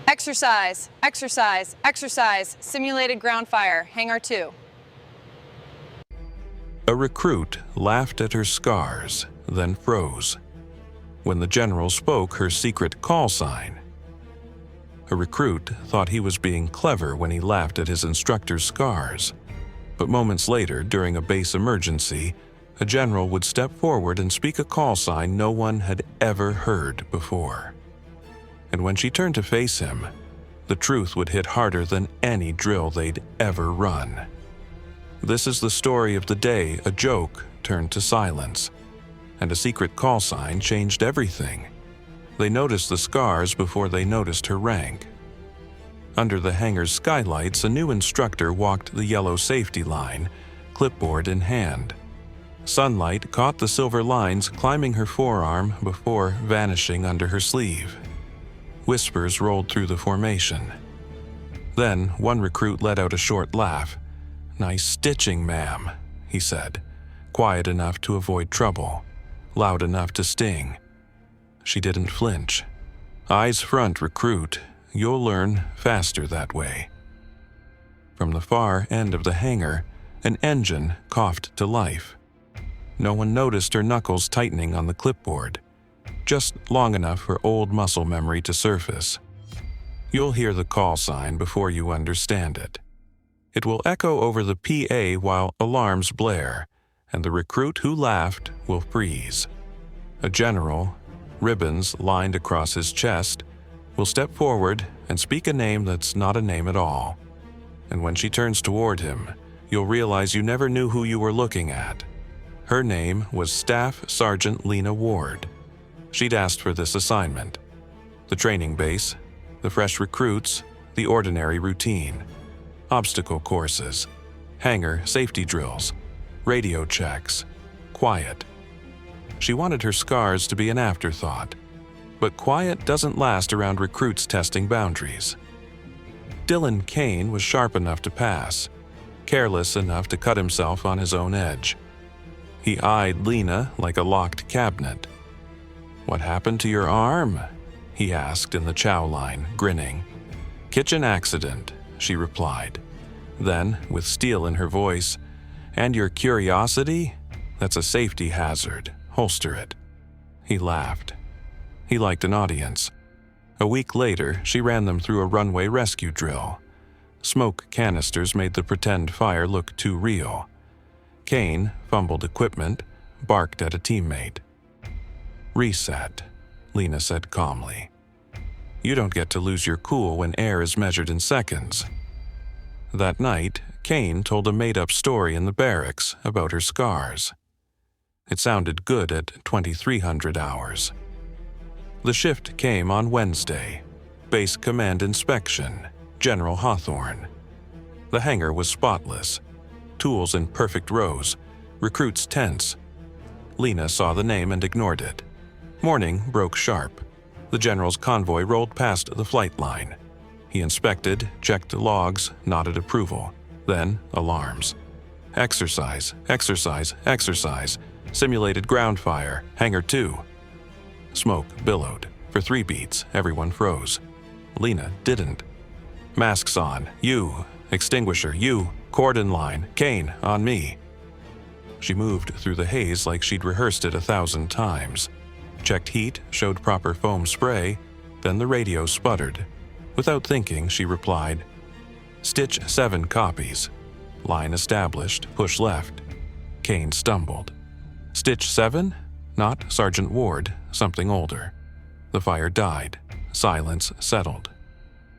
Exercise, exercise, exercise, simulated ground fire, hangar 2. A recruit laughed at her scars, then froze. When the general spoke her secret call sign. A recruit thought he was being clever when he laughed at his instructor's scars. But moments later, during a base emergency, a general would step forward and speak a call sign no one had ever heard before. And when she turned to face him, the truth would hit harder than any drill they'd ever run. This is the story of the day a joke turned to silence, and a secret call sign changed everything. They noticed the scars before they noticed her rank. Under the hangar's skylights, a new instructor walked the yellow safety line, clipboard in hand. Sunlight caught the silver lines climbing her forearm before vanishing under her sleeve. Whispers rolled through the formation. Then one recruit let out a short laugh. "Nice stitching, ma'am," he said, quiet enough to avoid trouble, loud enough to sting. She didn't flinch. "Eyes front, recruit. You'll learn faster that way." From the far end of the hangar, an engine coughed to life. No one noticed her knuckles tightening on the clipboard, just long enough for old muscle memory to surface. You'll hear the call sign before you understand it. It will echo over the PA while alarms blare, and the recruit who laughed will freeze. A general, ribbons lined across his chest, will step forward and speak a name that's not a name at all. And when she turns toward him, you'll realize you never knew who you were looking at. Her name was Staff Sergeant Elise Ward. She'd asked for this assignment. The training base, the fresh recruits, the ordinary routine. Obstacle courses, hangar safety drills, radio checks, quiet. She wanted her scars to be an afterthought, but quiet doesn't last around recruits testing boundaries. Dylan Kane was sharp enough to pass, careless enough to cut himself on his own edge. He eyed Lena like a locked cabinet. "What happened to your arm?" he asked in the chow line, grinning. "Kitchen accident," she replied. Then, with steel in her voice, "And your curiosity? That's a safety hazard. Holster it." He laughed. He liked an audience. A week later, she ran them through a runway rescue drill. Smoke canisters made the pretend fire look too real. Kane fumbled equipment, barked at a teammate. "Reset," Lena said calmly. "You don't get to lose your cool when air is measured in seconds." That night, Kane told a made-up story in the barracks about her scars. It sounded good at 2300 hours. The shift came on Wednesday. Base Command Inspection, General Hawthorne. The hangar was spotless. Tools in perfect rows, recruits tense. Lena saw the name and ignored it. Morning broke sharp. The general's convoy rolled past the flight line. He inspected, checked logs, nodded approval. Then alarms. "Exercise, exercise, exercise. Simulated ground fire, hangar 2. Smoke billowed. For 3 beats, everyone froze. Lena didn't. "Masks on. You. Extinguisher. You. Cordon line. Kane, on me." She moved through the haze like she'd rehearsed it 1,000 times. Checked heat, showed proper foam spray, then the radio sputtered. Without thinking, she replied, "Stitch 7 copies. Line established, push left." Kane stumbled. "Stitch 7? Not Sergeant Ward, something older." The fire died. Silence settled.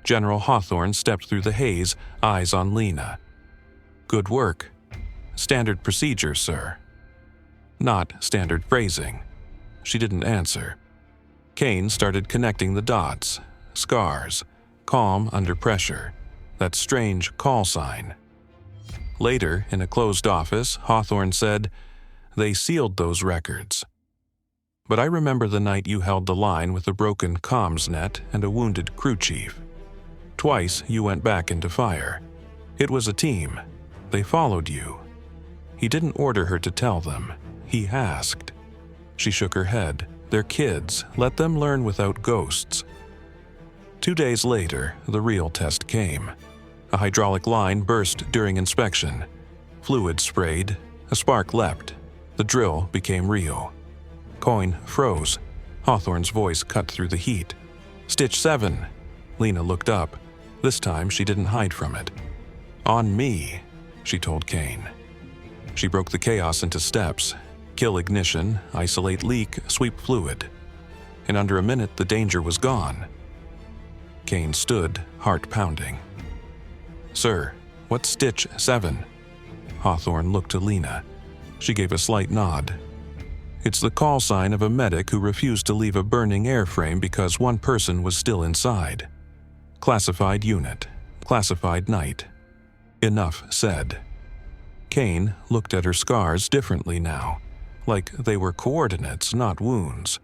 General Hawthorne stepped through the haze, eyes on Lena. "Good work. Standard procedure, sir." Not standard phrasing. She didn't answer. Kane started connecting the dots. Scars. Calm under pressure. That strange call sign. Later, in a closed office, Hawthorne said, "They sealed those records. But I remember the night you held the line with a broken comms net and a wounded crew chief. Twice you went back into fire. It was a team. They followed you." He didn't order her to tell them. He asked. She shook her head. "They're kids. Let them learn without ghosts." 2 days later, the real test came. A hydraulic line burst during inspection. Fluid sprayed. A spark leapt. The drill became real. Coin froze. Hawthorne's voice cut through the heat. "Stitch 7. Lena looked up. This time she didn't hide from it. "On me," she told Kane. She broke the chaos into steps. Kill ignition, isolate leak, sweep fluid. In under a minute, the danger was gone. Kane stood, heart pounding. "Sir, what's Stitch 7? Hawthorne looked to Lena. She gave a slight nod. "It's the call sign of a medic who refused to leave a burning airframe because one person was still inside. Classified unit. Classified night." Enough said. Kane looked at her scars differently now, like they were coordinates, not wounds.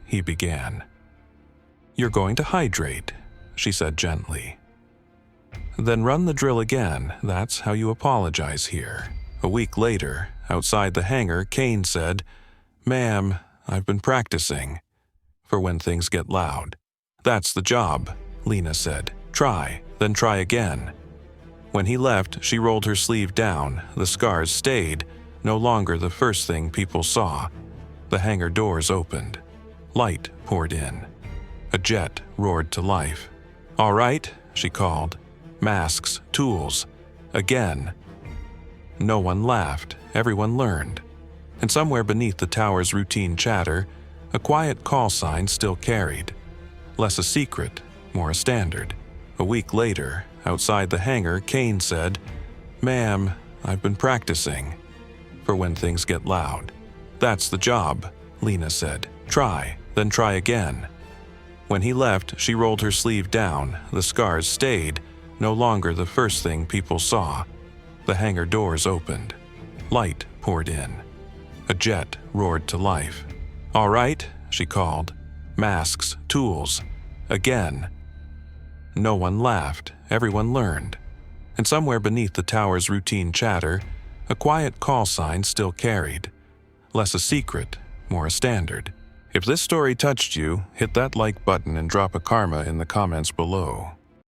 He began. "You're going to hydrate," she said gently. "Then run the drill again. That's how you apologize here." A week later, outside the hangar, Kane said, "Ma'am, I've been practicing for when things get loud." "That's the job," Lena said. "Try, then try again." When he left, she rolled her sleeve down. The scars stayed, no longer the first thing people saw. The hangar doors opened. Light poured in. A jet roared to life. "All right," she called. "Masks, tools. Again." No one laughed. Everyone learned. And somewhere beneath the tower's routine chatter, a quiet call sign still carried. Less a secret, more a standard. A week later, outside the hangar, Kane said, "Ma'am, I've been practicing for when things get loud." "That's the job," Lena said. "Try, then try again." When he left, she rolled her sleeve down. The scars stayed, no longer the first thing people saw. The hangar doors opened. Light poured in. A jet roared to life. "All right," she called. "Masks, tools. Again." No one laughed. Everyone learned. And somewhere beneath the tower's routine chatter, a quiet call sign still carried. Less a secret, more a standard. If this story touched you, hit that like button and drop a karma in the comments below.